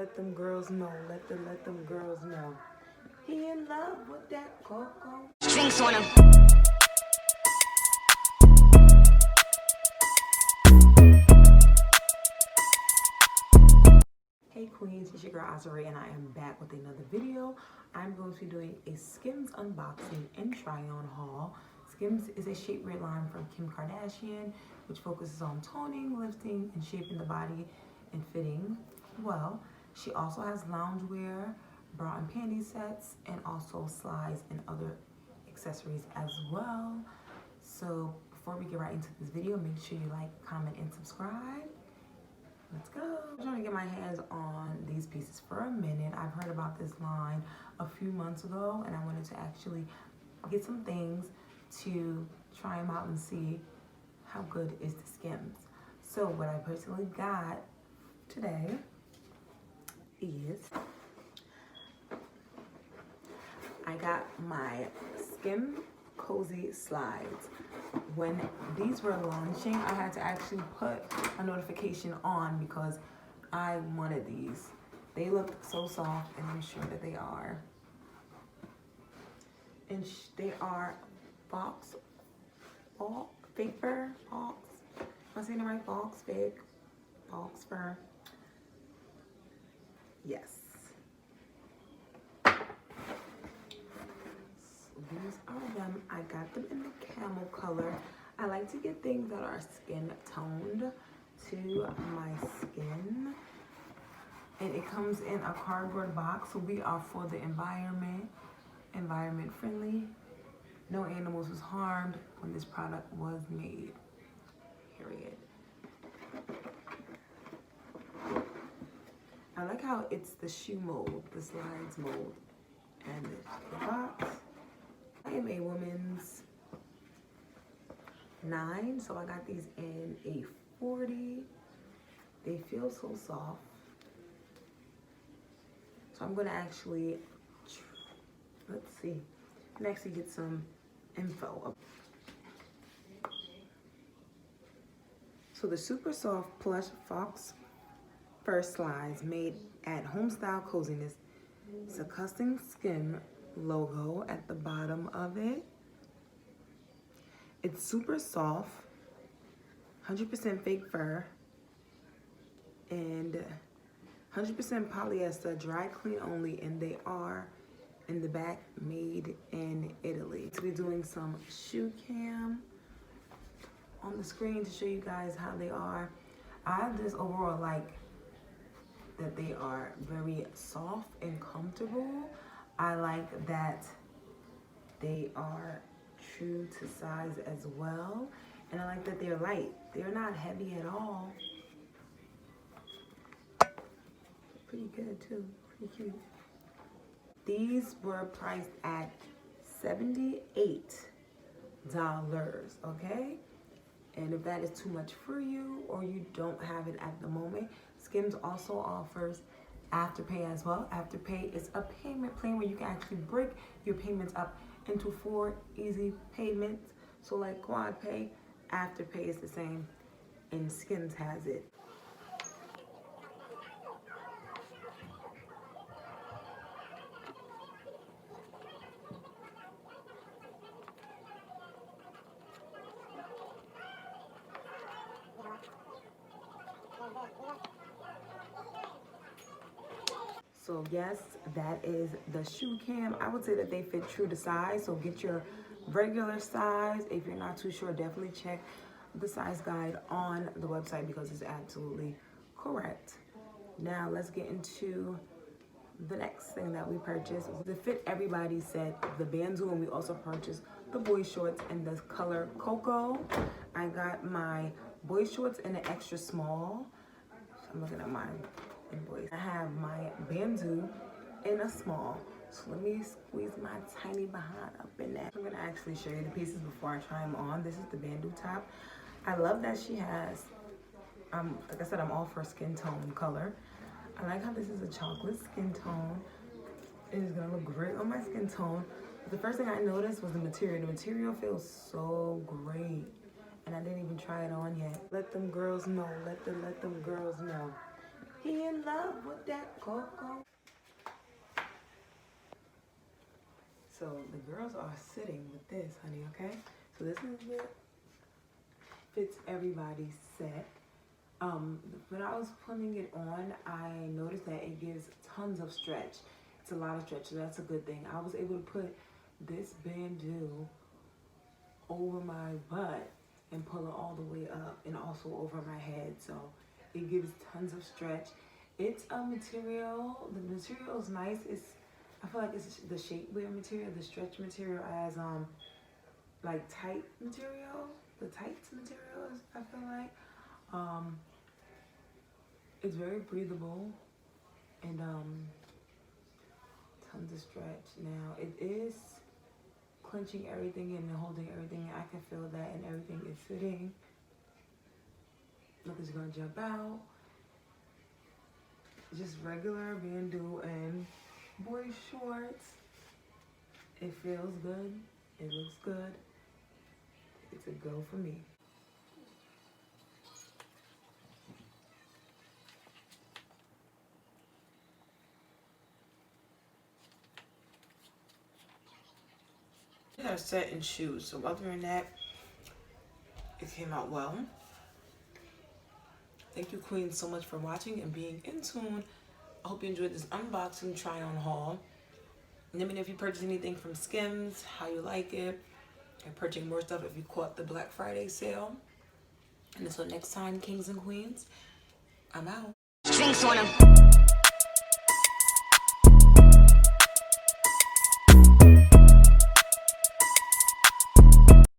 Let them girls know, let them girls know. He in love with that cocoa. Drinks on him. Hey queens, it's your girl Azare and I am back with another video. I'm going to be doing a Skims unboxing and try on haul. Skims is a shapewear line from Kim Kardashian, which focuses on toning, lifting, and shaping the body and fitting well. She also has loungewear, bra and panty sets, and also slides and other accessories as well. So before we get right into this video, make sure you like, comment, and subscribe. Let's go. I'm trying to get my hands on these pieces for a minute. I've heard about this line a few months ago and I wanted to actually get some things to try them out and see how good is the Skims. So what I personally got today is I got my Skim Cozy Slides. When these were launching, I had to actually put a notification on because I wanted these. They look so soft, and I'm sure that they are. And they are fake fur, fox. Am I saying it right? Fake fur. Yes. These are them. I got them in the camel color. I like to get things that are skin toned to my skin. And it comes in a cardboard box. So we are for the environment friendly. No animals was harmed when this product was made. Period. I like how it's the shoe mold, the slides mold, and the box. I am a woman's 9, so I got these in a 40. They feel so soft. So I'm gonna actually, let's see, I'm gonna actually get some info. So the super soft plush fox fur slides made at home style coziness. It's a custom skin logo at the bottom of it. It's super soft, 100% fake fur, and 100% polyester, dry clean only, and they are in the back made in Italy. To be doing some shoe cam on the screen to show you guys how they are. I just overall like that they are very soft and comfortable. I like that they are true to size as well. And I like that they're light. They're not heavy at all. Pretty good too, pretty cute. These were priced at $78, okay? And if that is too much for you or you don't have it at the moment, Skims also offers Afterpay as well. Afterpay is a payment plan where you can actually break your payments up into 4 easy payments. So like Quad Pay, Afterpay is the same, and Skims has it. So yes, that is the shoe cam. I would say that they fit true to size, so get your regular size. If you're not too sure, definitely check the size guide on the website because it's absolutely correct. Now let's get into the next thing that we purchased. The Fit Everybody set, the Bandeau, and we also purchased the boy shorts in the color Cocoa. I got my boy shorts in an extra small. I'm looking at mine. Boys. I have my Bandeau in a small. So let me squeeze my tiny behind up in that. I'm gonna actually show you the pieces before I try them on. This is the Bandeau top. I love that she has, like I said, I'm all for skin tone color. I like how this is a chocolate skin tone. It is gonna look great on my skin tone. But the first thing I noticed was the material. The material feels so great. And I didn't even try it on yet. Let them girls know, let them girls know. He in love with that cocoa. So the girls are sitting with this, honey, okay? So this is what fits everybody's set. When I was putting it on, I noticed that it gives tons of stretch. It's a lot of stretch, so that's a good thing. I was able to put this bandeau over my butt and pull it all the way up and also over my head, so it gives tons of stretch. It's a material, the material is nice. I feel like it's the shapewear material, the stretch material as like tight material, the tights materials, I feel like. It's very breathable and tons of stretch. Now it is clenching everything and holding everything. I can feel that, and everything is fitting. Nothing's gonna jump out. Just regular bandeau and boy shorts. It feels good. It looks good. It's a go for me. I got a set in shoes, so other than that, it came out well. Thank you, Queen, so much for watching and being in tune. I hope you enjoyed this unboxing try-on haul. Let me know if you purchased anything from Skims, how you like it, and purchasing more stuff if you caught the Black Friday sale. And until next time, kings and queens, I'm out. Drinks on 'em.